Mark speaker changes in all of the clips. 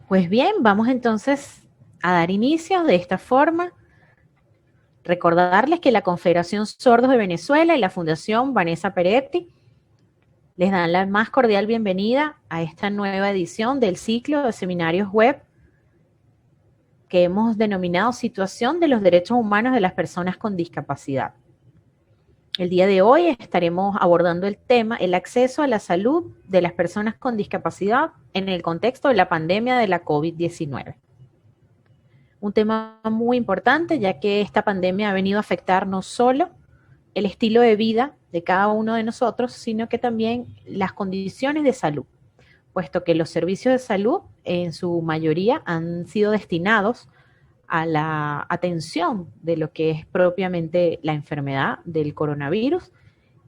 Speaker 1: Pues bien, vamos entonces a dar inicio de esta forma. Recordarles que la Confederación Sordos de Venezuela y la Fundación Vanessa Peretti les dan la más cordial bienvenida a esta nueva edición del ciclo de seminarios web que hemos denominado Situación de los Derechos Humanos de las Personas con Discapacidad. El día de hoy estaremos abordando el tema el acceso a la salud de las personas con discapacidad en el contexto de la pandemia de la COVID-19. Un tema muy importante, ya que esta pandemia ha venido a afectar no solo el estilo de vida de cada uno de nosotros, sino que también las condiciones de salud, puesto que los servicios de salud en su mayoría han sido destinados a la atención de lo que es propiamente la enfermedad del coronavirus,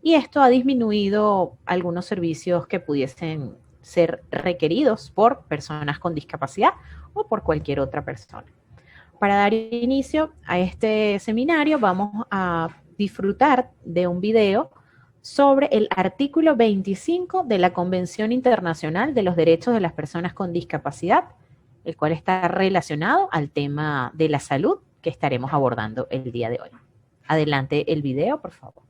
Speaker 1: y esto ha disminuido algunos servicios que pudiesen ser requeridos por personas con discapacidad o por cualquier otra persona. Para dar inicio a este seminario vamos a disfrutar de un video sobre el artículo 25 de la Convención Internacional de los Derechos de las Personas con Discapacidad, el cual está relacionado al tema de la salud que estaremos abordando el día de hoy. Adelante el video, por favor.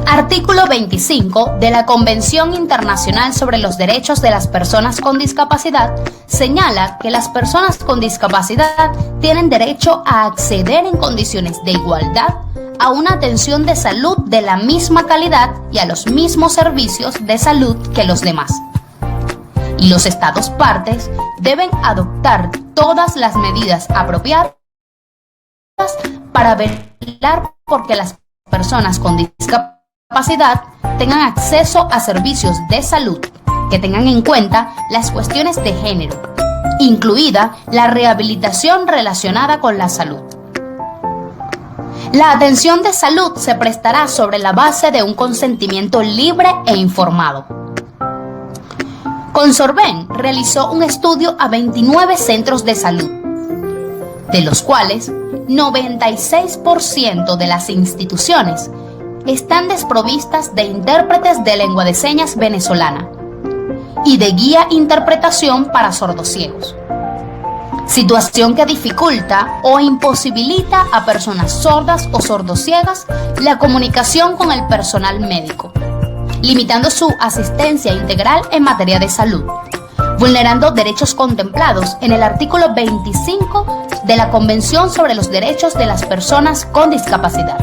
Speaker 2: Artículo 25 de la Convención Internacional sobre los Derechos de las Personas con Discapacidad señala que las personas con discapacidad tienen derecho a acceder en condiciones de igualdad a una atención de salud de la misma calidad y a los mismos servicios de salud que los demás. Y los Estados partes deben adoptar todas las medidas apropiadas para velar por que las personas con discapacidad tengan acceso a servicios de salud que tengan en cuenta las cuestiones de género, incluida la rehabilitación relacionada con la salud. La atención de salud se prestará sobre la base de un consentimiento libre e informado. Consorben realizó un estudio a 29 centros de salud, de los cuales 96% de las instituciones están desprovistas de intérpretes de lengua de señas venezolana y de guía interpretación para sordociegos, situación que dificulta o imposibilita a personas sordas o sordociegas la comunicación con el personal médico, limitando su asistencia integral en materia de salud, vulnerando derechos contemplados en el artículo 25 de la Convención sobre los Derechos de las Personas con Discapacidad.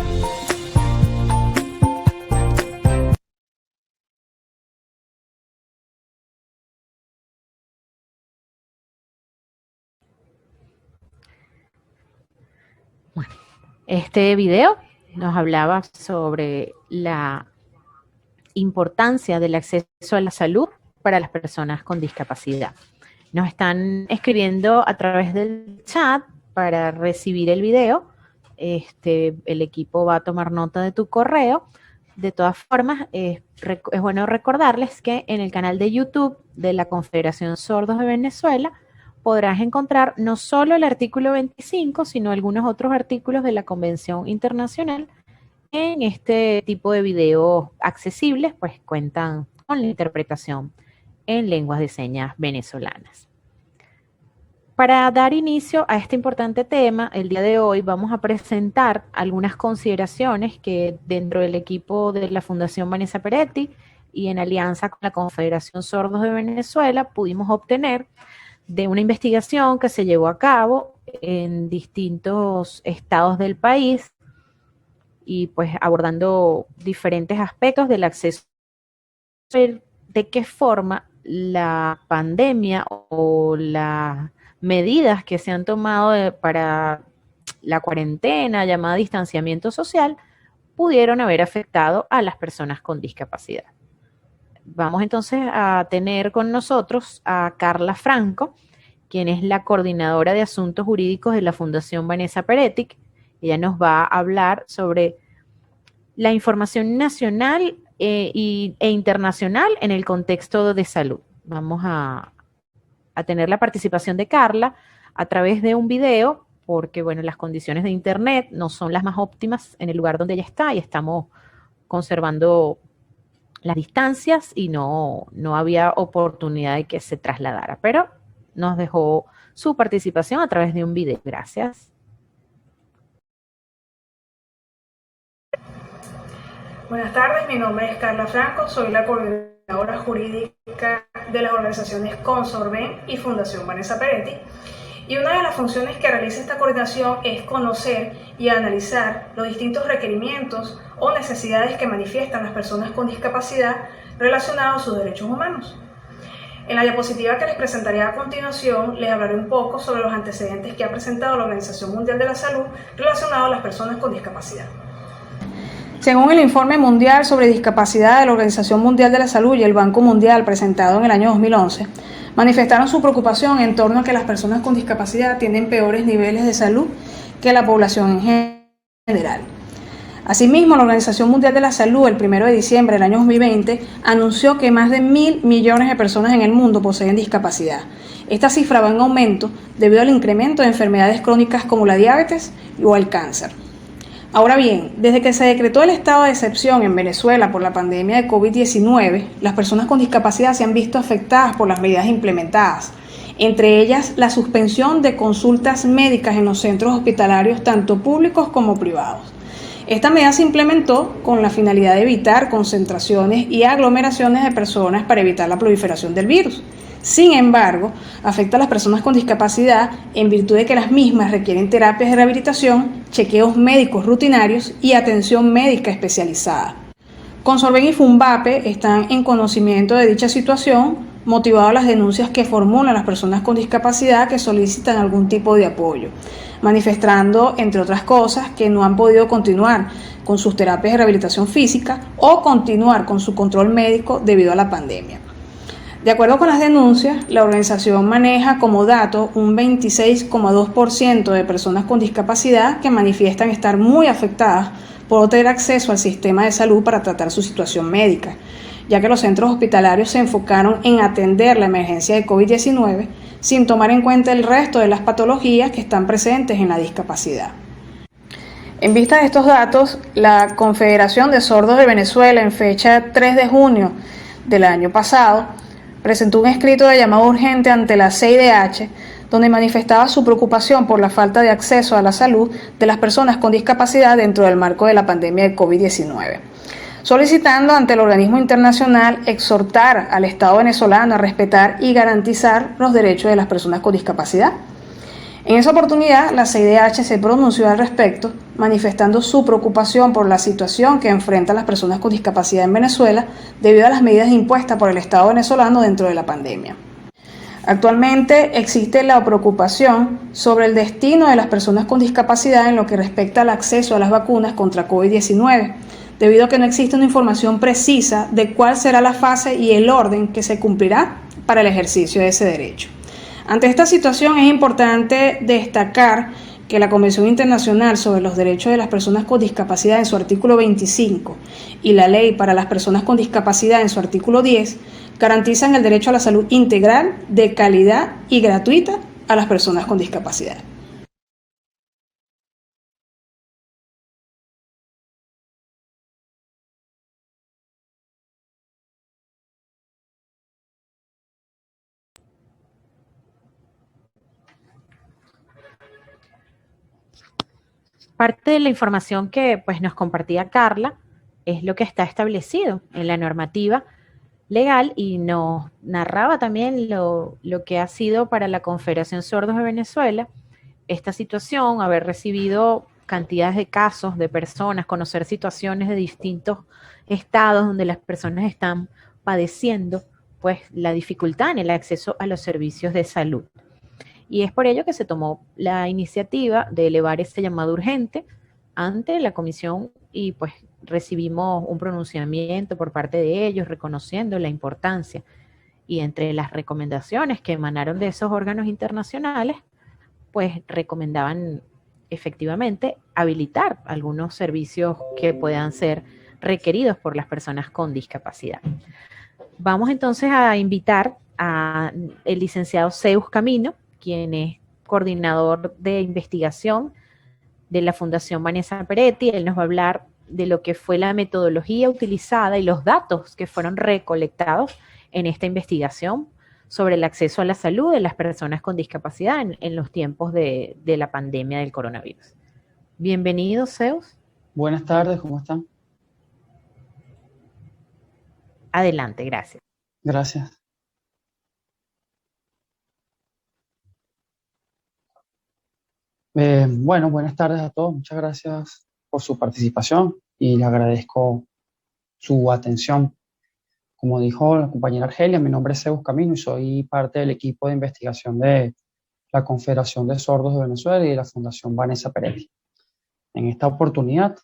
Speaker 1: Bueno, este video nos hablaba sobre la importancia del acceso a la salud para las personas con discapacidad. Nos están escribiendo a través del chat para recibir el video. El equipo va a tomar nota de tu correo. De todas formas, es bueno recordarles que en el canal de YouTube de la Confederación Sordos de Venezuela podrás encontrar no solo el artículo 25, sino algunos otros artículos de la Convención Internacional. En este tipo de videos accesibles, pues cuentan con la interpretación en lenguas de señas venezolanas. Para dar inicio a este importante tema, el día de hoy vamos a presentar algunas consideraciones que dentro del equipo de la Fundación Vanessa Peretti y en alianza con la Confederación Sordos de Venezuela pudimos obtener de una investigación que se llevó a cabo en distintos estados del país y pues abordando diferentes aspectos del acceso, de qué forma la pandemia o las medidas que se han tomado para la cuarentena, llamada distanciamiento social, pudieron haber afectado a las personas con discapacidad. Vamos entonces a tener con nosotros a Carla Franco, quien es la coordinadora de asuntos jurídicos de la Fundación Vanessa Peretti. Ella nos va a hablar sobre la información nacional e internacional en el contexto de salud. Vamos a tener la participación de Carla a través de un video, porque bueno, las condiciones de internet no son las más óptimas en el lugar donde ella está y estamos conservando las distancias y no había oportunidad de que se trasladara, pero nos dejó su participación a través de un video. Gracias.
Speaker 3: Buenas tardes, mi nombre es Carla Franco, soy la coordinadora jurídica de las organizaciones Consorben y Fundación Vanessa Peretti. Y una de las funciones que realiza esta coordinación es conocer y analizar los distintos requerimientos o necesidades que manifiestan las personas con discapacidad relacionados a sus derechos humanos. En la diapositiva que les presentaré a continuación, les hablaré un poco sobre los antecedentes que ha presentado la Organización Mundial de la Salud relacionados a las personas con discapacidad. Según el Informe Mundial sobre Discapacidad de la Organización Mundial de la Salud y el Banco Mundial presentado en el año 2011, manifestaron su preocupación en torno a que las personas con discapacidad tienen peores niveles de salud que la población en general. Asimismo, la Organización Mundial de la Salud, el 1 de diciembre del año 2020, anunció que más de 1.000 millones de personas en el mundo poseen discapacidad. Esta cifra va en aumento debido al incremento de enfermedades crónicas como la diabetes o el cáncer. Ahora bien, desde que se decretó el estado de excepción en Venezuela por la pandemia de COVID-19, las personas con discapacidad se han visto afectadas por las medidas implementadas, entre ellas la suspensión de consultas médicas en los centros hospitalarios tanto públicos como privados. Esta medida se implementó con la finalidad de evitar concentraciones y aglomeraciones de personas para evitar la proliferación del virus. Sin embargo, afecta a las personas con discapacidad en virtud de que las mismas requieren terapias de rehabilitación, chequeos médicos rutinarios y atención médica especializada. Consorben y Funvape están en conocimiento de dicha situación, motivado a las denuncias que formulan las personas con discapacidad que solicitan algún tipo de apoyo, manifestando, entre otras cosas, que no han podido continuar con sus terapias de rehabilitación física o continuar con su control médico debido a la pandemia. De acuerdo con las denuncias, la organización maneja como dato un 26,2% de personas con discapacidad que manifiestan estar muy afectadas por no tener acceso al sistema de salud para tratar su situación médica, ya que los centros hospitalarios se enfocaron en atender la emergencia de COVID-19 sin tomar en cuenta el resto de las patologías que están presentes en la discapacidad. En vista de estos datos, la Confederación de Sordos de Venezuela, en fecha 3 de junio del año pasado, presentó un escrito de llamado urgente ante la CIDH, donde manifestaba su preocupación por la falta de acceso a la salud de las personas con discapacidad dentro del marco de la pandemia de COVID-19, solicitando ante el organismo internacional exhortar al Estado venezolano a respetar y garantizar los derechos de las personas con discapacidad. En esa oportunidad, la CIDH se pronunció al respecto, manifestando su preocupación por la situación que enfrentan las personas con discapacidad en Venezuela debido a las medidas impuestas por el Estado venezolano dentro de la pandemia. Actualmente existe la preocupación sobre el destino de las personas con discapacidad en lo que respecta al acceso a las vacunas contra COVID-19, debido a que no existe una información precisa de cuál será la fase y el orden que se cumplirá para el ejercicio de ese derecho. Ante esta situación es importante destacar que la Convención Internacional sobre los Derechos de las Personas con Discapacidad en su artículo 25 y la Ley para las Personas con Discapacidad en su artículo 10 garantizan el derecho a la salud integral, de calidad y gratuita a las personas con discapacidad.
Speaker 1: Parte de la información que pues, nos compartía Carla es lo que está establecido en la normativa legal y nos narraba también lo que ha sido para la Confederación Sordos de Venezuela esta situación, haber recibido cantidades de casos de personas, conocer situaciones de distintos estados donde las personas están padeciendo pues la dificultad en el acceso a los servicios de salud. Y es por ello que se tomó la iniciativa de elevar este llamado urgente ante la comisión y pues recibimos un pronunciamiento por parte de ellos reconociendo la importancia. Y entre las recomendaciones que emanaron de esos órganos internacionales, pues recomendaban efectivamente habilitar algunos servicios que puedan ser requeridos por las personas con discapacidad. Vamos entonces a invitar al licenciado Zeus Camino, quien es coordinador de investigación de la Fundación Vanessa Peretti. Él nos va a hablar de lo que fue la metodología utilizada y los datos que fueron recolectados en esta investigación sobre el acceso a la salud de las personas con discapacidad en los tiempos de la pandemia del coronavirus. Bienvenido, Zeus.
Speaker 4: Buenas tardes, ¿cómo están?
Speaker 1: Adelante, gracias.
Speaker 4: Gracias. Bueno, buenas tardes a todos. Muchas gracias por su participación y le agradezco su atención. Como dijo la compañera Argelia, mi nombre es Zeus Camino y soy parte del equipo de investigación de la Confederación de Sordos de Venezuela y de la Fundación Vanessa Peretti. En esta oportunidad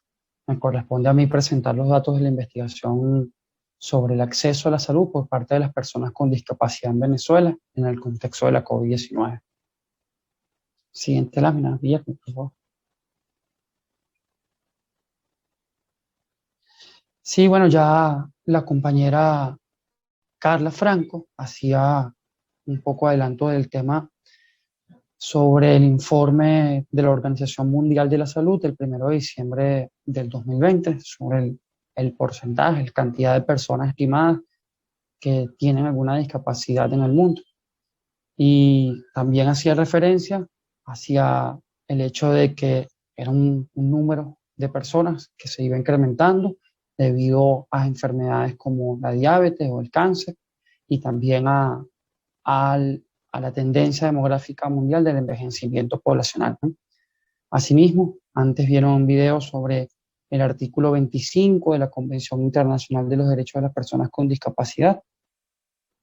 Speaker 4: me corresponde a mí presentar los datos de la investigación sobre el acceso a la salud por parte de las personas con discapacidad en Venezuela en el contexto de la COVID-19. Siguiente lámina, Guillermo, por favor. Sí, bueno, ya la compañera Carla Franco hacía un poco adelanto del tema sobre el informe de la Organización Mundial de la Salud del 1 de diciembre del 2020 sobre el porcentaje, la cantidad de personas estimadas que tienen alguna discapacidad en el mundo. Y también hacía referencia hacia el hecho de que era un número de personas que se iba incrementando debido a enfermedades como la diabetes o el cáncer y también a la tendencia demográfica mundial del envejecimiento poblacional, ¿no? Asimismo, antes vieron un video sobre el artículo 25 de la Convención Internacional de los Derechos de las Personas con Discapacidad.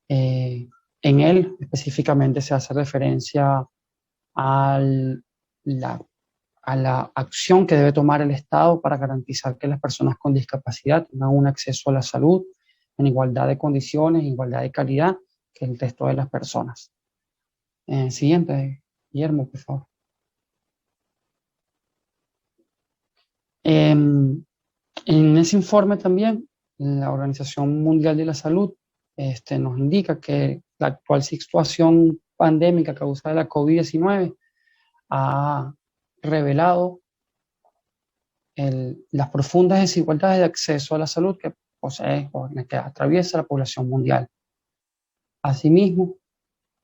Speaker 4: En él específicamente se hace referencia a la acción que debe tomar el Estado para garantizar que las personas con discapacidad tengan un acceso a la salud en igualdad de condiciones, igualdad de calidad que el resto de las personas. Siguiente, Guillermo, por favor. En ese informe también, la Organización Mundial de la Salud nos indica que la actual situación pandémica causada de la COVID-19 ha revelado las profundas desigualdades de acceso a la salud que posee o que atraviesa la población mundial. Asimismo,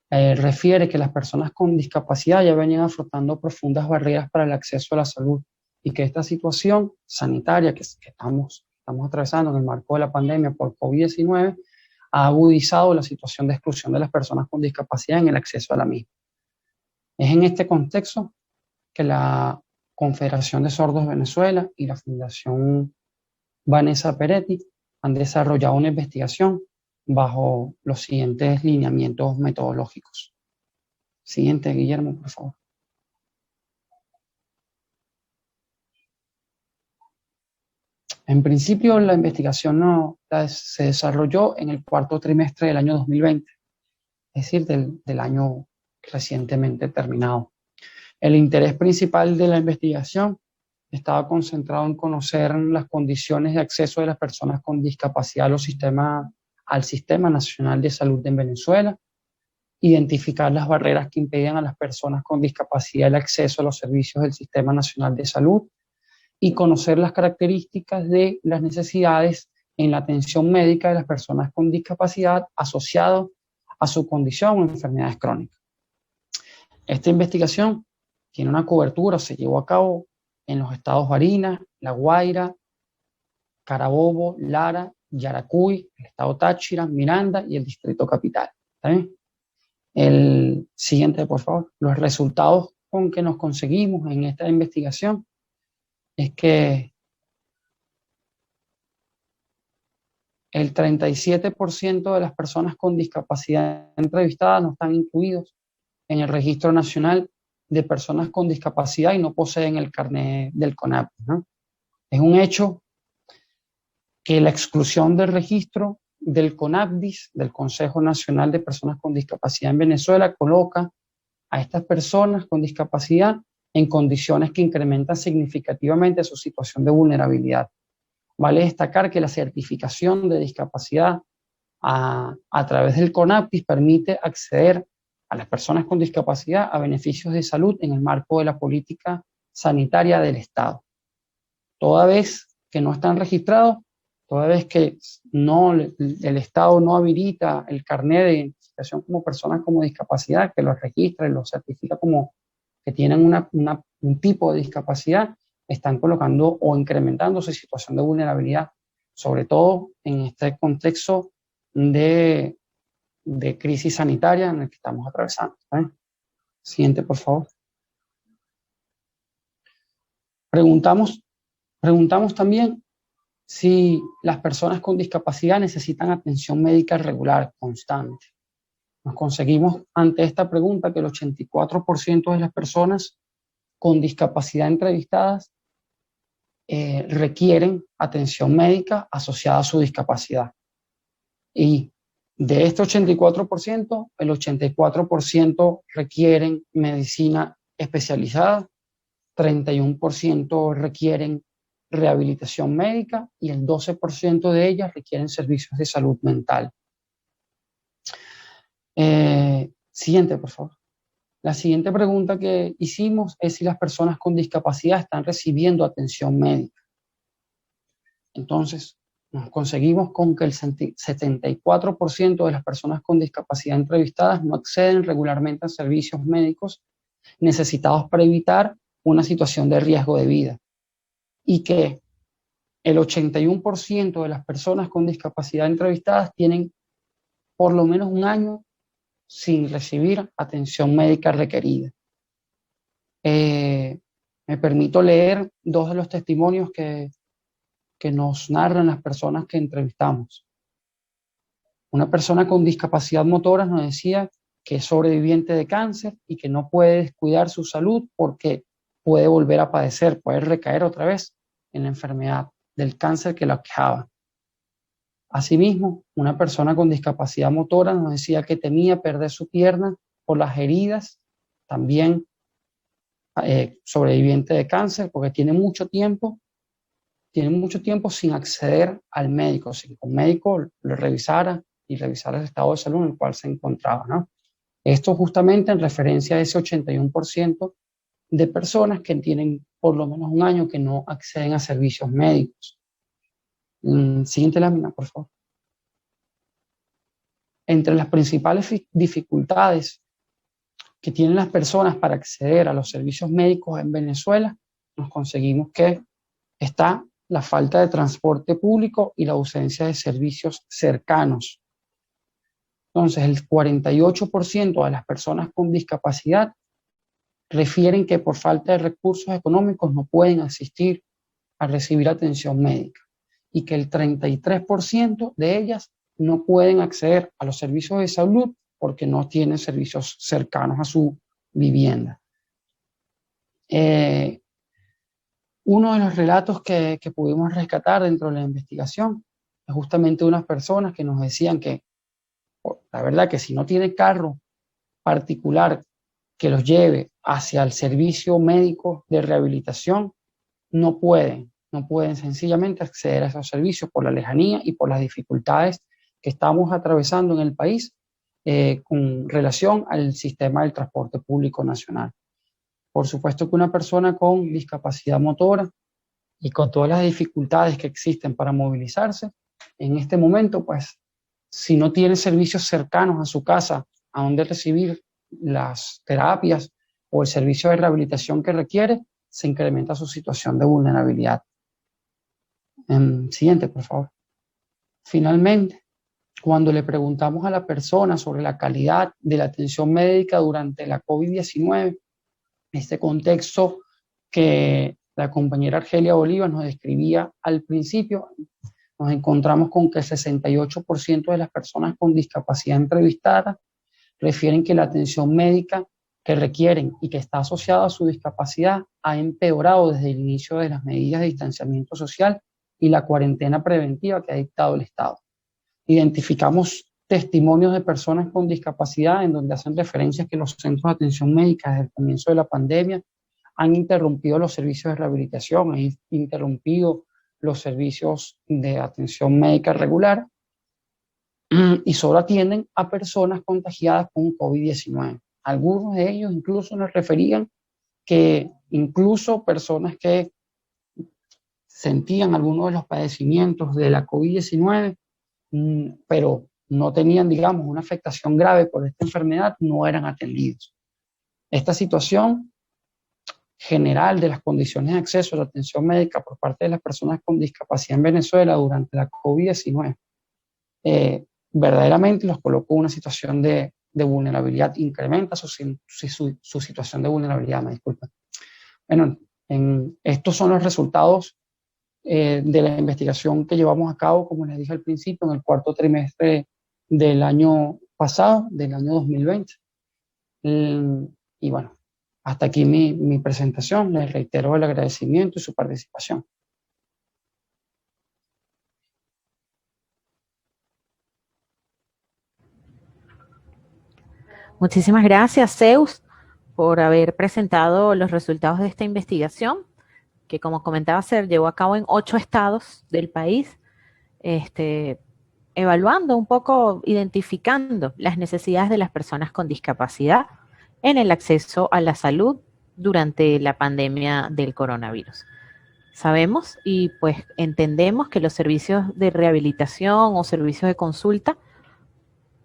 Speaker 4: refiere que las personas con discapacidad ya venían afrontando profundas barreras para el acceso a la salud y que esta situación sanitaria que estamos atravesando en el marco de la pandemia por COVID-19 ha agudizado la situación de exclusión de las personas con discapacidad en el acceso a la misma. Es en este contexto que la Confederación de Sordos de Venezuela y la Fundación Vanessa Peretti han desarrollado una investigación bajo los siguientes lineamientos metodológicos. Siguiente, Guillermo, por favor. En principio, la investigación se desarrolló en el cuarto trimestre del año 2020, es decir, del año recientemente terminado. El interés principal de la investigación estaba concentrado en conocer las condiciones de acceso de las personas con discapacidad al Sistema Nacional de Salud en Venezuela, identificar las barreras que impiden a las personas con discapacidad el acceso a los servicios del Sistema Nacional de Salud y conocer las características de las necesidades en la atención médica de las personas con discapacidad asociado a su condición o enfermedades crónicas. Esta investigación tiene una cobertura, se llevó a cabo en los estados Barinas, La Guaira, Carabobo, Lara, Yaracuy, el estado Táchira, Miranda y el distrito capital. ¿Está bien? El siguiente, por favor. Los resultados con que nos conseguimos en esta investigación es que el 37% de las personas con discapacidad entrevistadas no están incluidos en el Registro Nacional de Personas con Discapacidad y no poseen el carnet del CONAPDIS, ¿no? Es un hecho que la exclusión del registro del CONAPDIS, del Consejo Nacional de Personas con Discapacidad en Venezuela, coloca a estas personas con discapacidad en condiciones que incrementan significativamente su situación de vulnerabilidad. Vale destacar que la certificación de discapacidad a través del CONAPTIS permite acceder a las personas con discapacidad a beneficios de salud en el marco de la política sanitaria del Estado. Toda vez que no están registrados, toda vez que el Estado no habilita el carnet de identificación como personas con discapacidad, que los registra y los certifica como que tienen un tipo de discapacidad, están colocando o incrementando su situación de vulnerabilidad, sobre todo en este contexto de crisis sanitaria en el que estamos atravesando. Siguiente, por favor. Preguntamos también si las personas con discapacidad necesitan atención médica regular, constante. Nos conseguimos ante esta pregunta que el 84% de las personas con discapacidad entrevistadas requieren atención médica asociada a su discapacidad. Y de este 84%, el 84% requieren medicina especializada, 31% requieren rehabilitación médica y el 12% de ellas requieren servicios de salud mental. Siguiente, por favor. La siguiente pregunta que hicimos es si las personas con discapacidad están recibiendo atención médica. Entonces, nos conseguimos con que el 74% de las personas con discapacidad entrevistadas no acceden regularmente a servicios médicos necesitados para evitar una situación de riesgo de vida, y que el 81% de las personas con discapacidad entrevistadas tienen por lo menos un año sin recibir atención médica requerida. Me permito leer dos de los testimonios que nos narran las personas que entrevistamos. Una persona con discapacidad motora nos decía que es sobreviviente de cáncer y que no puede descuidar su salud porque puede volver a padecer, puede recaer otra vez en la enfermedad del cáncer que la aquejaba. Asimismo, una persona con discapacidad motora nos decía que temía perder su pierna por las heridas, también sobreviviente de cáncer, porque tiene mucho tiempo sin acceder al médico, sin que un médico lo revisara y revisara el estado de salud en el cual se encontraba, ¿no? Esto justamente en referencia a ese 81% de personas que tienen por lo menos un año que no acceden a servicios médicos. Siguiente lámina, por favor. Entre las principales dificultades que tienen las personas para acceder a los servicios médicos en Venezuela, nos conseguimos que está la falta de transporte público y la ausencia de servicios cercanos. Entonces, el 48% de las personas con discapacidad refieren que por falta de recursos económicos no pueden asistir a recibir atención médica y que el 33% de ellas no pueden acceder a los servicios de salud porque no tienen servicios cercanos a su vivienda. Uno de los relatos que pudimos rescatar dentro de la investigación es justamente unas personas que nos decían que la verdad que si no tiene carro particular que los lleve hacia el servicio médico de rehabilitación, no pueden sencillamente acceder a esos servicios por la lejanía y por las dificultades que estamos atravesando en el país con relación al sistema del transporte público nacional. Por supuesto que una persona con discapacidad motora y con todas las dificultades que existen para movilizarse, en este momento, pues, si no tiene servicios cercanos a su casa a donde recibir las terapias o el servicio de rehabilitación que requiere, se incrementa su situación de vulnerabilidad. Siguiente, por favor. Finalmente, cuando le preguntamos a la persona sobre la calidad de la atención médica durante la COVID-19, este contexto que la compañera Argelia Bolívar nos describía al principio, nos encontramos con que el 68% de las personas con discapacidad entrevistadas refieren que la atención médica que requieren y que está asociada a su discapacidad ha empeorado desde el inicio de las medidas de distanciamiento social y la cuarentena preventiva que ha dictado el Estado. Identificamos testimonios de personas con discapacidad en donde hacen referencia que los centros de atención médica desde el comienzo de la pandemia han interrumpido los servicios de rehabilitación, han interrumpido los servicios de atención médica regular y solo atienden a personas contagiadas con COVID-19. Algunos de ellos incluso nos referían que incluso personas que sentían algunos de los padecimientos de la COVID-19, pero no tenían, digamos, una afectación grave por esta enfermedad, no eran atendidos. Esta situación general de las condiciones de acceso a la atención médica por parte de las personas con discapacidad en Venezuela durante la COVID-19 verdaderamente los colocó en una situación de vulnerabilidad, incrementa su situación de vulnerabilidad, me disculpa. Bueno, estos son los resultados de la investigación que llevamos a cabo, como les dije al principio, en el cuarto trimestre del año pasado, del año 2020. Y bueno, hasta aquí mi presentación. Les reitero el agradecimiento y su participación.
Speaker 1: Muchísimas gracias, Zeus, por haber presentado los resultados de esta investigación, que como comentaba, se llevó a cabo en 8 estados del país, evaluando un poco, identificando las necesidades de las personas con discapacidad en el acceso a la salud durante la pandemia del coronavirus. Sabemos y pues entendemos que los servicios de rehabilitación o servicios de consulta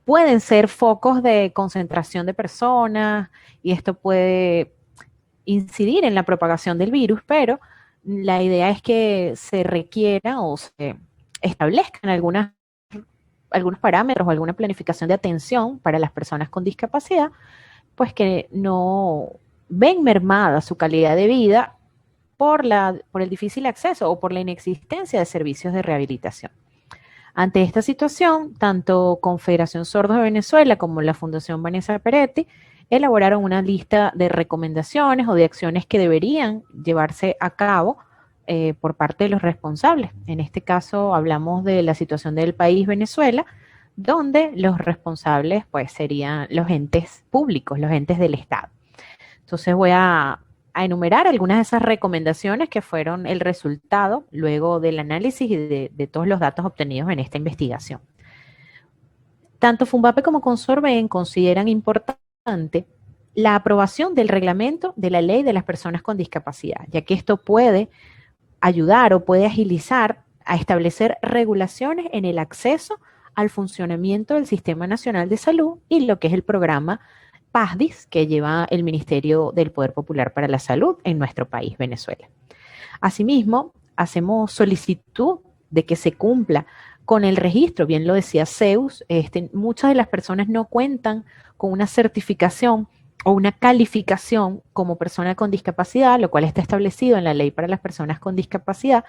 Speaker 1: pueden ser focos de concentración de personas y esto puede incidir en la propagación del virus, pero la idea es que se requiera o se establezcan algunos parámetros o alguna planificación de atención para las personas con discapacidad, pues que no ven mermada su calidad de vida por el difícil acceso o por la inexistencia de servicios de rehabilitación. Ante esta situación, tanto Confederación Sordos de Venezuela como la Fundación Vanessa Peretti elaboraron una lista de recomendaciones o de acciones que deberían llevarse a cabo por parte de los responsables. En este caso hablamos de la situación del país Venezuela, donde los responsables pues serían los entes públicos, los entes del Estado. Entonces voy a enumerar algunas de esas recomendaciones que fueron el resultado luego del análisis y de todos los datos obtenidos en esta investigación. Tanto Funvape como Consorben consideran importante la aprobación del reglamento de la ley de las personas con discapacidad, ya que esto puede ayudar o puede agilizar a establecer regulaciones en el acceso al funcionamiento del Sistema Nacional de Salud y lo que es el programa PASDIS que lleva el Ministerio del Poder Popular para la Salud en nuestro país, Venezuela. Asimismo, hacemos solicitud de que se cumpla con el registro, bien lo decía Zeus, muchas de las personas no cuentan con una certificación o una calificación como persona con discapacidad, lo cual está establecido en la ley para las personas con discapacidad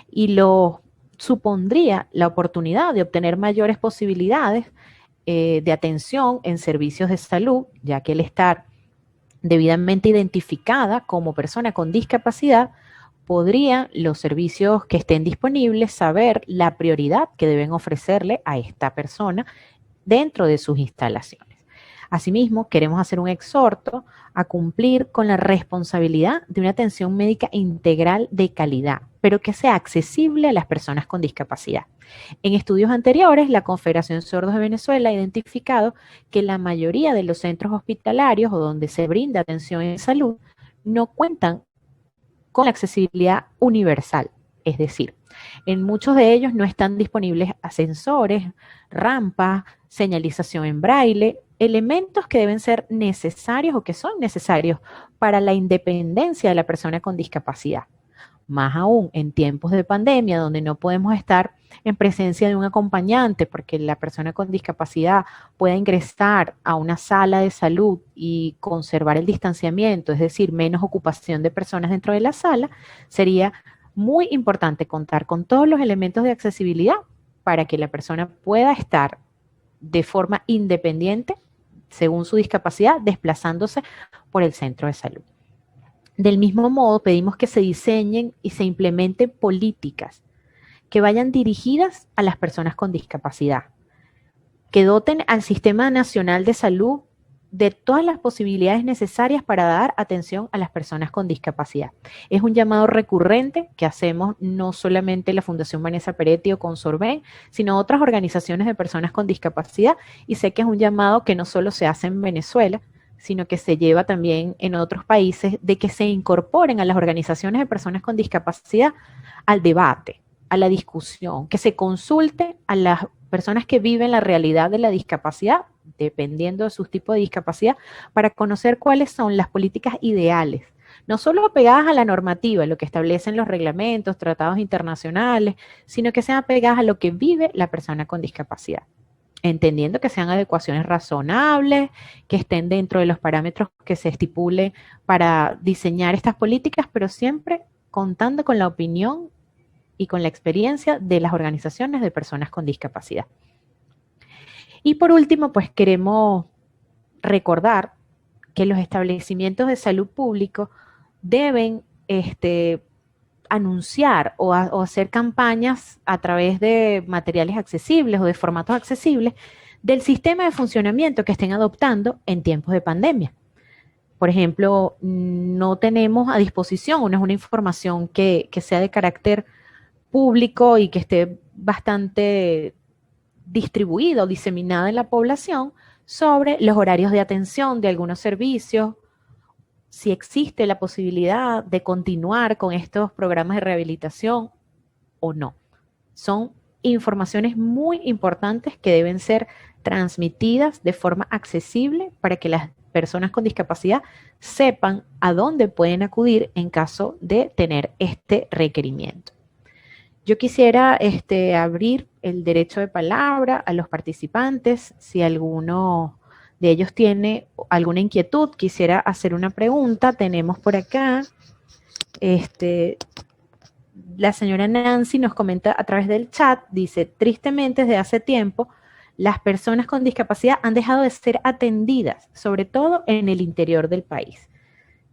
Speaker 1: y lo supondría la oportunidad de obtener mayores posibilidades de atención en servicios de salud, ya que el estar debidamente identificada como persona con discapacidad, podrían los servicios que estén disponibles saber la prioridad que deben ofrecerle a esta persona dentro de sus instalaciones. Asimismo, queremos hacer un exhorto a cumplir con la responsabilidad de una atención médica integral de calidad, pero que sea accesible a las personas con discapacidad. En estudios anteriores, la Confederación Sordos de Venezuela ha identificado que la mayoría de los centros hospitalarios o donde se brinda atención en salud no cuentan con la accesibilidad universal, es decir, en muchos de ellos no están disponibles ascensores, rampas, señalización en braille, elementos que deben ser necesarios o que son necesarios para la independencia de la persona con discapacidad. Más aún en tiempos de pandemia donde no podemos estar en presencia de un acompañante porque la persona con discapacidad pueda ingresar a una sala de salud y conservar el distanciamiento, es decir, menos ocupación de personas dentro de la sala, sería muy importante contar con todos los elementos de accesibilidad para que la persona pueda estar de forma independiente, según su discapacidad, desplazándose por el centro de salud. Del mismo modo, pedimos que se diseñen y se implementen políticas que vayan dirigidas a las personas con discapacidad, que doten al Sistema Nacional de Salud de todas las posibilidades necesarias para dar atención a las personas con discapacidad. Es un llamado recurrente que hacemos no solamente la Fundación Vanessa Peretti o Consorben, sino otras organizaciones de personas con discapacidad, y sé que es un llamado que no solo se hace en Venezuela, sino que se lleva también en otros países, de que se incorporen a las organizaciones de personas con discapacidad al debate, a la discusión, que se consulte a las personas que viven la realidad de la discapacidad, dependiendo de sus tipos de discapacidad, para conocer cuáles son las políticas ideales, no solo apegadas a la normativa, lo que establecen los reglamentos, tratados internacionales, sino que sean apegadas a lo que vive la persona con discapacidad, entendiendo que sean adecuaciones razonables, que estén dentro de los parámetros que se estipulen para diseñar estas políticas, pero siempre contando con la opinión y con la experiencia de las organizaciones de personas con discapacidad. Y por último, pues queremos recordar que los establecimientos de salud público deben anunciar o hacer campañas a través de materiales accesibles o de formatos accesibles del sistema de funcionamiento que estén adoptando en tiempos de pandemia. Por ejemplo, no tenemos a disposición, no es una información que sea de carácter público y que esté bastante distribuida o diseminada en la población sobre los horarios de atención de algunos servicios, si existe la posibilidad de continuar con estos programas de rehabilitación o no. Son informaciones muy importantes que deben ser transmitidas de forma accesible para que las personas con discapacidad sepan a dónde pueden acudir en caso de tener este requerimiento. Yo quisiera abrir el derecho de palabra a los participantes. Si alguno de ellos tiene alguna inquietud, quisiera hacer una pregunta. Tenemos por acá, la señora Nancy nos comenta a través del chat, dice, tristemente desde hace tiempo, las personas con discapacidad han dejado de ser atendidas, sobre todo en el interior del país.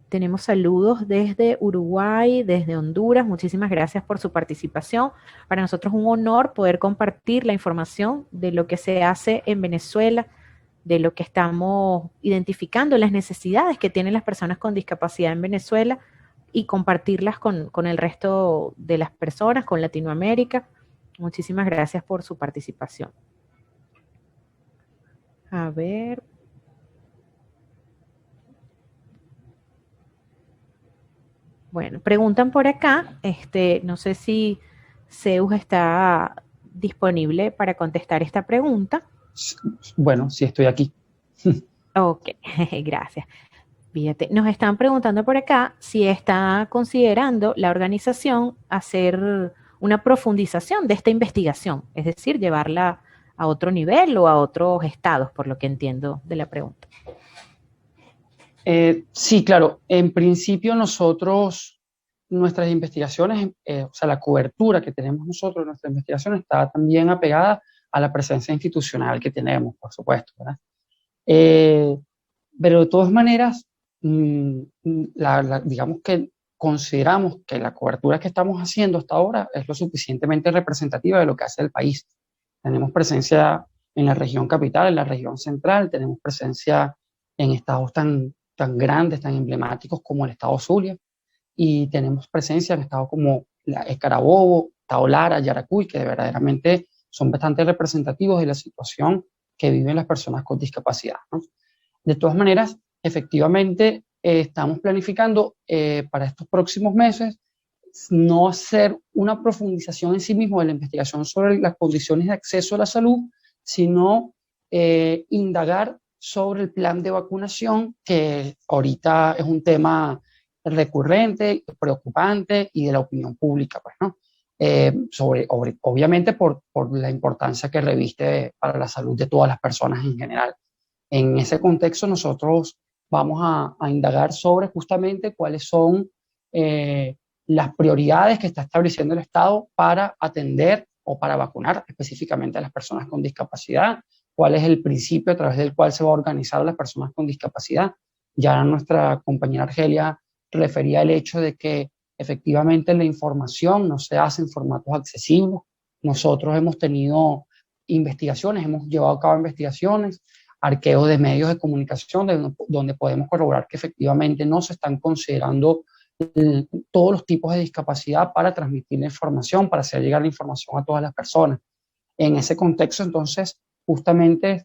Speaker 1: Tenemos saludos desde Uruguay, desde Honduras. Muchísimas gracias por su participación. Para nosotros es un honor poder compartir la información de lo que se hace en Venezuela, de lo que estamos identificando, las necesidades que tienen las personas con discapacidad en Venezuela y compartirlas con el resto de las personas, con Latinoamérica. Muchísimas gracias por su participación. A ver. Bueno, preguntan por acá, no sé si Zeus está disponible para contestar esta pregunta.
Speaker 4: Bueno, sí estoy aquí.
Speaker 1: Ok, gracias. Fíjate, nos están preguntando por acá si está considerando la organización hacer una profundización de esta investigación, es decir, llevarla a otro nivel o a otros estados, por lo que entiendo de la pregunta.
Speaker 4: Sí, claro. En principio nosotros, nuestras investigaciones, o sea, la cobertura que tenemos nosotros de nuestra investigación está también apegada a la presencia institucional que tenemos, por supuesto, ¿verdad? Pero de todas maneras, digamos que consideramos que la cobertura que estamos haciendo hasta ahora es lo suficientemente representativa de lo que hace el país. Tenemos presencia en la región capital, en la región central, tenemos presencia en estados tan grandes, tan emblemáticos como el estado Zulia, y tenemos presencia en estados como Carabobo, Estado Lara, Yaracuy, que verdaderamente son bastante representativos de la situación que viven las personas con discapacidad, ¿no? De todas maneras, efectivamente, estamos planificando para estos próximos meses no hacer una profundización en sí mismo de la investigación sobre las condiciones de acceso a la salud, sino indagar sobre el plan de vacunación, que ahorita es un tema recurrente, preocupante y de la opinión pública, pues, ¿no? Obviamente por la importancia que reviste para la salud de todas las personas en general. En ese contexto nosotros vamos a indagar sobre justamente cuáles son las prioridades que está estableciendo el Estado para atender o para vacunar específicamente a las personas con discapacidad, cuál es el principio a través del cual se va a organizar a las personas con discapacidad. Ya nuestra compañera Argelia refería el hecho de que efectivamente la información no se hace en formatos accesibles. Nosotros hemos tenido investigaciones, hemos llevado a cabo investigaciones arqueo de medios de comunicación donde podemos corroborar que efectivamente no se están considerando todos los tipos de discapacidad para transmitir la información, para hacer llegar la información a todas las personas. En ese contexto, entonces, justamente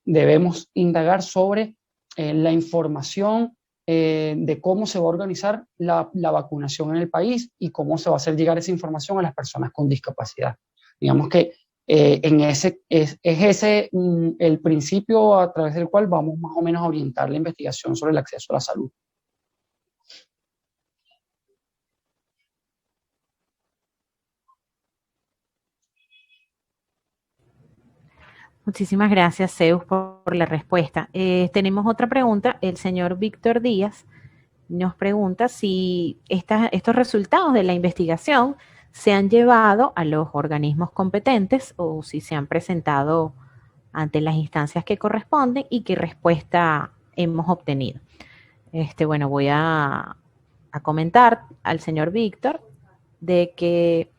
Speaker 4: debemos indagar sobre la información de cómo se va a organizar la vacunación en el país y cómo se va a hacer llegar esa información a las personas con discapacidad. Digamos que es ese el principio a través del cual vamos más o menos a orientar la investigación sobre el acceso a la salud.
Speaker 1: Muchísimas gracias, Zeus, por la respuesta. Tenemos otra pregunta. El señor Víctor Díaz nos pregunta si estos resultados de la investigación se han llevado a los organismos competentes o si se han presentado ante las instancias que corresponden y qué respuesta hemos obtenido. Bueno, voy a comentar al señor Víctor de que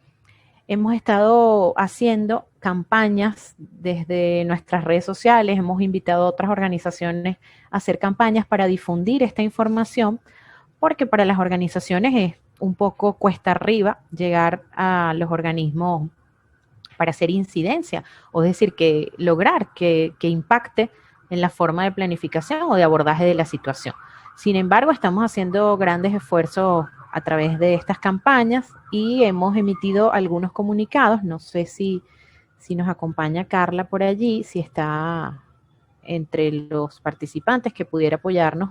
Speaker 1: hemos estado haciendo campañas desde nuestras redes sociales, hemos invitado a otras organizaciones a hacer campañas para difundir esta información, porque para las organizaciones es un poco cuesta arriba llegar a los organismos para hacer incidencia, o es decir, que lograr que impacte en la forma de planificación o de abordaje de la situación. Sin embargo, estamos haciendo grandes esfuerzos a través de estas campañas y hemos emitido algunos comunicados. No sé si nos acompaña Carla por allí, si está entre los participantes que pudiera apoyarnos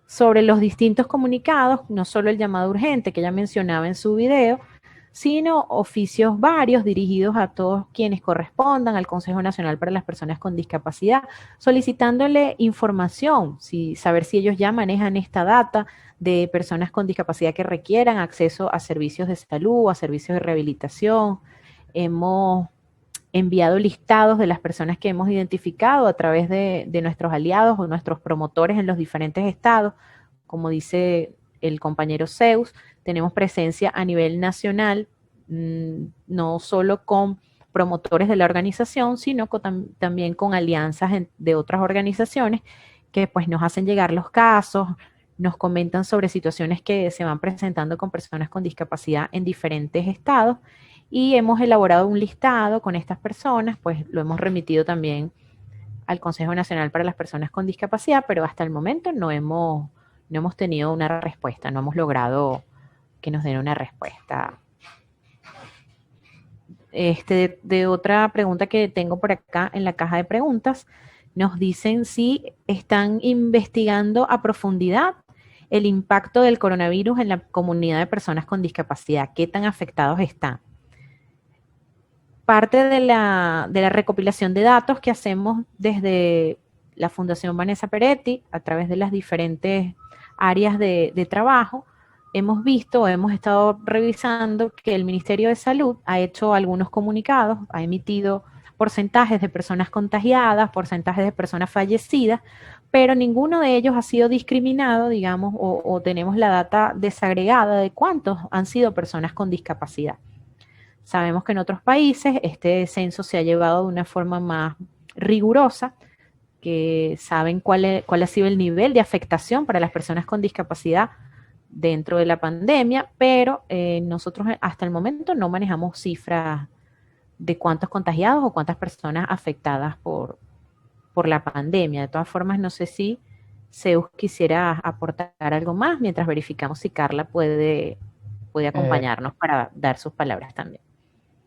Speaker 1: sobre los distintos comunicados, no solo el llamado urgente que ella mencionaba en su video, sino oficios varios dirigidos a todos quienes correspondan al Consejo Nacional para las Personas con Discapacidad, solicitándole información, saber si ellos ya manejan esta data de personas con discapacidad que requieran acceso a servicios de salud, a servicios de rehabilitación. Hemos enviado listados de las personas que hemos identificado a través de nuestros aliados o nuestros promotores en los diferentes estados. Como dice el compañero Zeus, tenemos presencia a nivel nacional, no solo con promotores de la organización, sino también con alianzas de otras organizaciones que pues nos hacen llegar los casos, nos comentan sobre situaciones que se van presentando con personas con discapacidad en diferentes estados, y hemos elaborado un listado con estas personas, pues lo hemos remitido también al Consejo Nacional para las Personas con Discapacidad, pero hasta el momento no hemos tenido una respuesta, no hemos logrado que nos den una respuesta. De otra pregunta que tengo por acá en la caja de preguntas, nos dicen si están investigando a profundidad el impacto del coronavirus en la comunidad de personas con discapacidad, qué tan afectados están. Parte de la recopilación de datos que hacemos desde la Fundación Vanessa Peretti, a través de las diferentes áreas de trabajo, hemos estado revisando que el Ministerio de Salud ha hecho algunos comunicados, ha emitido porcentajes de personas contagiadas, porcentajes de personas fallecidas, pero ninguno de ellos ha sido discriminado, digamos, o tenemos la data desagregada de cuántos han sido personas con discapacidad. Sabemos que en otros países este censo se ha llevado de una forma más rigurosa, que saben cuál ha sido el nivel de afectación para las personas con discapacidad dentro de la pandemia, pero nosotros hasta el momento no manejamos cifras de cuántos contagiados o cuántas personas afectadas por la pandemia. De todas formas, no sé si Zeus quisiera aportar algo más mientras verificamos si Carla puede acompañarnos para dar sus palabras también.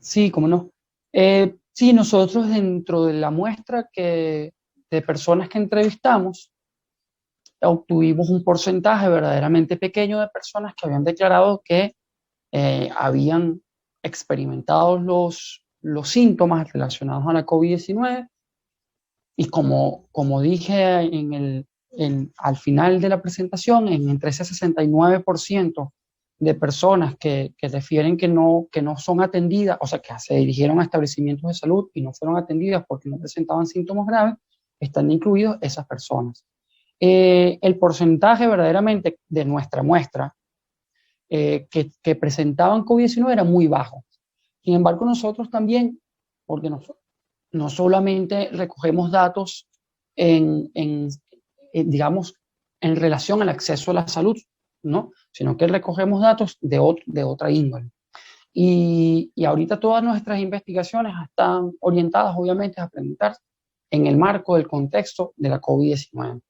Speaker 4: Sí, cómo no. Sí, nosotros dentro de la muestra de personas que entrevistamos, obtuvimos un porcentaje verdaderamente pequeño de personas que habían declarado que habían experimentado los síntomas relacionados a la COVID-19, y como dije al final de la presentación, entre ese 69% de personas que refieren que no son atendidas, o sea, que se dirigieron a establecimientos de salud y no fueron atendidas porque no presentaban síntomas graves, están incluidos esas personas. El porcentaje verdaderamente de nuestra muestra que presentaban COVID-19 era muy bajo. Sin embargo, nosotros también, porque no solamente recogemos datos digamos, en relación al acceso a la salud, ¿no? Sino que recogemos datos de otra índole. Y ahorita todas nuestras investigaciones están orientadas, obviamente, a preguntar en el marco del contexto de la COVID-19.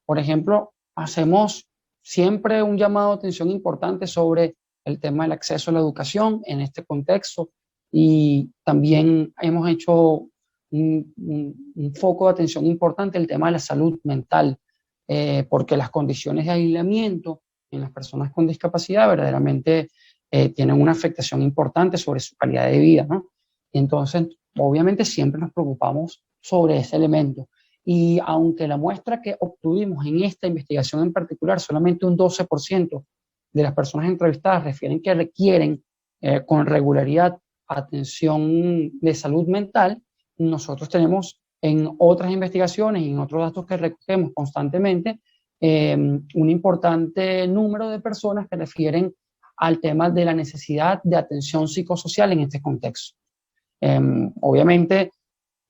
Speaker 4: Por ejemplo, hacemos siempre un llamado de atención importante sobre el tema del acceso a la educación en este contexto, y también hemos hecho un foco de atención importante el tema de la salud mental, porque las condiciones de aislamiento en las personas con discapacidad verdaderamente tienen una afectación importante sobre su calidad de vida, ¿no? Entonces, obviamente siempre nos preocupamos sobre ese elemento. Y aunque la muestra que obtuvimos en esta investigación en particular, solamente un 12% de las personas entrevistadas refieren que requieren con regularidad atención de salud mental, nosotros tenemos en otras investigaciones y en otros datos que recogemos constantemente un importante número de personas que refieren al tema de la necesidad de atención psicosocial en este contexto. Obviamente,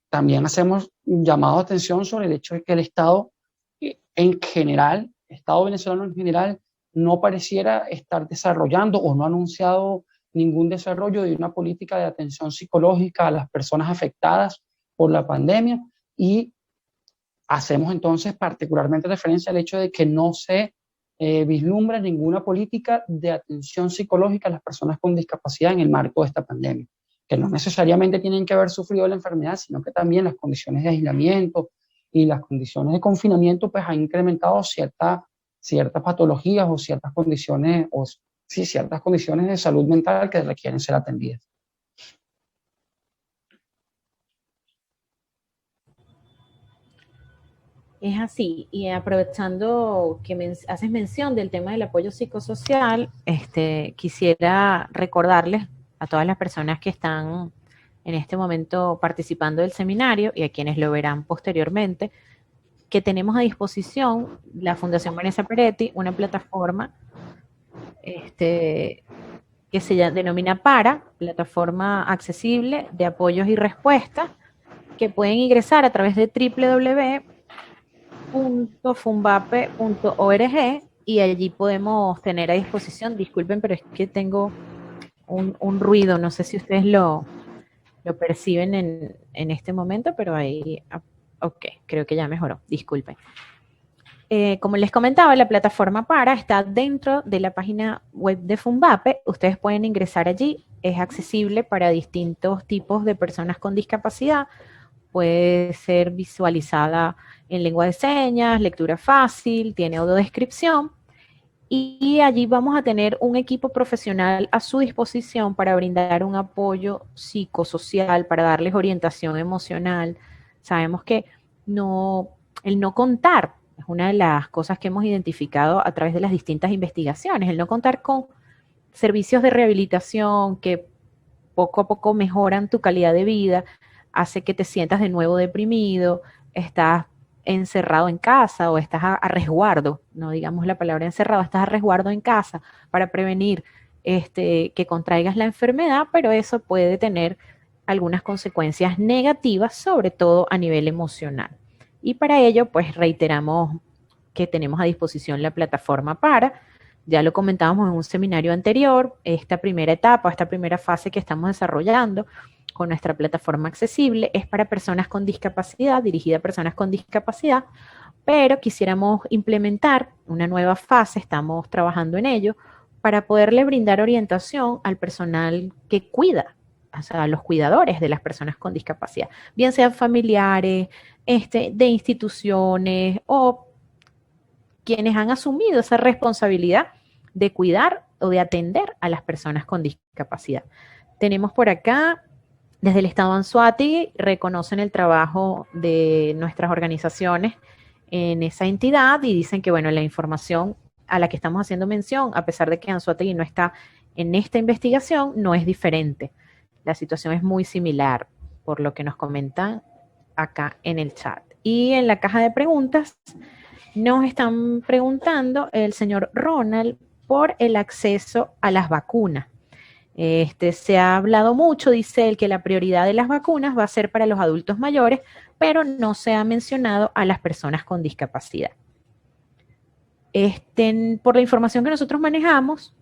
Speaker 4: también hacemos un llamado de atención sobre el hecho de que el Estado en general, el Estado venezolano en general, no pareciera estar desarrollando o no ha anunciado ningún desarrollo de una política de atención psicológica a las personas afectadas por la pandemia, y hacemos entonces particularmente referencia al hecho de que no se vislumbra ninguna política de atención psicológica a las personas con discapacidad en el marco de esta pandemia, que no necesariamente tienen que haber sufrido la enfermedad, sino que también las condiciones de aislamiento y las condiciones de confinamiento pues han incrementado ciertas patologías o ciertas condiciones, o sí, ciertas condiciones de salud mental que requieren ser atendidas.
Speaker 1: Es así, y aprovechando que haces mención del tema del apoyo psicosocial, quisiera recordarles a todas las personas que están en este momento participando del seminario y a quienes lo verán posteriormente, que tenemos a disposición la Fundación Vanessa Peretti, una plataforma que se denomina PARA, Plataforma Accesible de Apoyos y Respuestas, que pueden ingresar a través de www.funvape.org y allí podemos tener a disposición, disculpen, pero es que tengo un ruido, no sé si ustedes lo perciben en este momento, pero ahí, ok, creo que ya mejoró, disculpen. Como les comentaba, la plataforma PARA está dentro de la página web de Funvape. Ustedes pueden ingresar allí, es accesible para distintos tipos de personas con discapacidad. Puede ser visualizada en lengua de señas, lectura fácil, tiene audiodescripción, y allí vamos a tener un equipo profesional a su disposición para brindar un apoyo psicosocial, para darles orientación emocional. Sabemos que el no contar es una de las cosas que hemos identificado a través de las distintas investigaciones, el no contar con servicios de rehabilitación que poco a poco mejoran tu calidad de vida, hace que te sientas de nuevo deprimido, estás encerrado en casa o estás a resguardo, no digamos la palabra encerrado, estás a resguardo en casa para prevenir que contraigas la enfermedad, pero eso puede tener algunas consecuencias negativas, sobre todo a nivel emocional. Y para ello, pues reiteramos que tenemos a disposición la plataforma PARA. Ya lo comentábamos en un seminario anterior, esta primera etapa, esta primera fase que estamos desarrollando con nuestra plataforma accesible es para personas con discapacidad, dirigida a personas con discapacidad, pero quisiéramos implementar una nueva fase, estamos trabajando en ello, para poderle brindar orientación al personal que cuida, o sea, a los cuidadores de las personas con discapacidad, bien sean familiares, de instituciones o quienes han asumido esa responsabilidad de cuidar o de atender a las personas con discapacidad. Tenemos por acá, desde el Estado Anzoátegui, reconocen el trabajo de nuestras organizaciones en esa entidad y dicen que, bueno, la información a la que estamos haciendo mención, a pesar de que Anzoátegui no está en esta investigación, no es diferente. La situación es muy similar, por lo que nos comentan acá en el chat. Y en la caja de preguntas nos están preguntando el señor Ronald por el acceso a las vacunas. Se ha hablado mucho, dice él, que la prioridad de las vacunas va a ser para los adultos mayores, pero no se ha mencionado a las personas con discapacidad. Por la información que nosotros manejamos,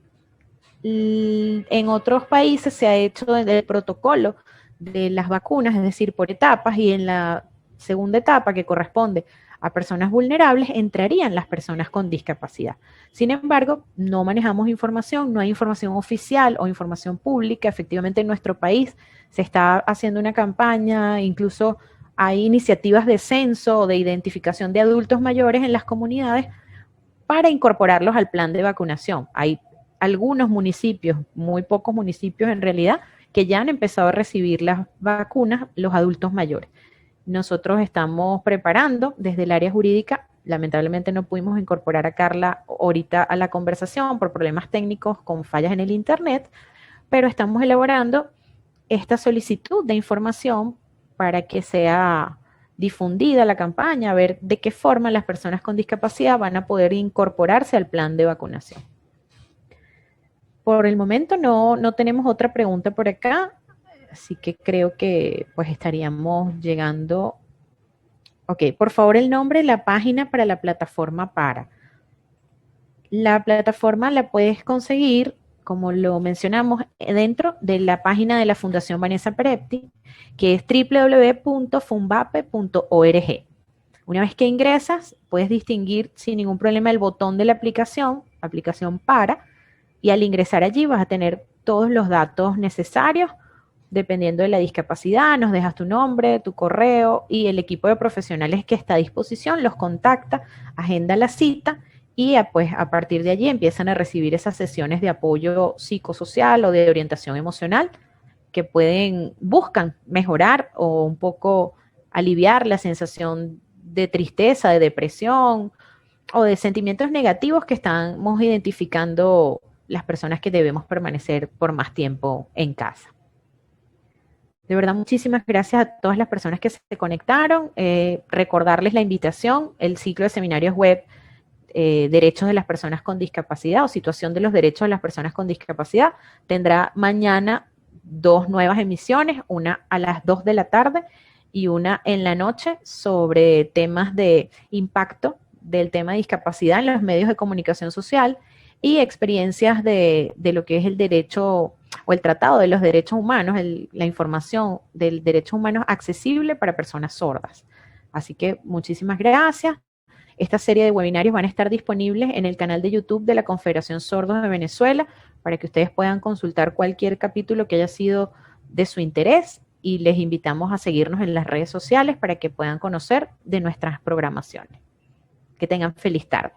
Speaker 1: en otros países se ha hecho el protocolo de las vacunas, es decir, por etapas, y en la segunda etapa, que corresponde a personas vulnerables, entrarían las personas con discapacidad. Sin embargo, no manejamos información, no hay información oficial o información pública. Efectivamente, en nuestro país se está haciendo una campaña, incluso hay iniciativas de censo o de identificación de adultos mayores en las comunidades para incorporarlos al plan de vacunación. Hay algunos municipios, muy pocos municipios en realidad, que ya han empezado a recibir las vacunas los adultos mayores. Nosotros estamos preparando desde el área jurídica, lamentablemente no pudimos incorporar a Carla ahorita a la conversación por problemas técnicos con fallas en el internet, pero estamos elaborando esta solicitud de información para que sea difundida la campaña, a ver de qué forma las personas con discapacidad van a poder incorporarse al plan de vacunación. Por el momento no tenemos otra pregunta por acá, así que creo que pues estaríamos llegando. Ok, por favor el nombre de la página para la plataforma PARA. La plataforma la puedes conseguir, como lo mencionamos, dentro de la página de la Fundación Vanessa Perepti, que es www.funvape.org. Una vez que ingresas, puedes distinguir sin ningún problema el botón de la aplicación PARA, y al ingresar allí vas a tener todos los datos necesarios, dependiendo de la discapacidad. Nos dejas tu nombre, tu correo, y el equipo de profesionales que está a disposición los contacta, agenda la cita, y pues a partir de allí empiezan a recibir esas sesiones de apoyo psicosocial o de orientación emocional que buscan mejorar o un poco aliviar la sensación de tristeza, de depresión o de sentimientos negativos que estamos identificando las personas que debemos permanecer por más tiempo en casa. De verdad, muchísimas gracias a todas las personas que se conectaron. Recordarles la invitación, el ciclo de seminarios web, Derechos de las Personas con Discapacidad o Situación de los Derechos de las Personas con Discapacidad, tendrá mañana 2 nuevas emisiones, una a las 2 de la tarde y una en la noche, sobre temas de impacto del tema de discapacidad en los medios de comunicación social y experiencias de lo que es el derecho o el Tratado de los Derechos Humanos, la información del derecho humano accesible para personas sordas. Así que muchísimas gracias. Esta serie de webinarios van a estar disponibles en el canal de YouTube de la Confederación Sordos de Venezuela para que ustedes puedan consultar cualquier capítulo que haya sido de su interés, y les invitamos a seguirnos en las redes sociales para que puedan conocer de nuestras programaciones. Que tengan feliz tarde.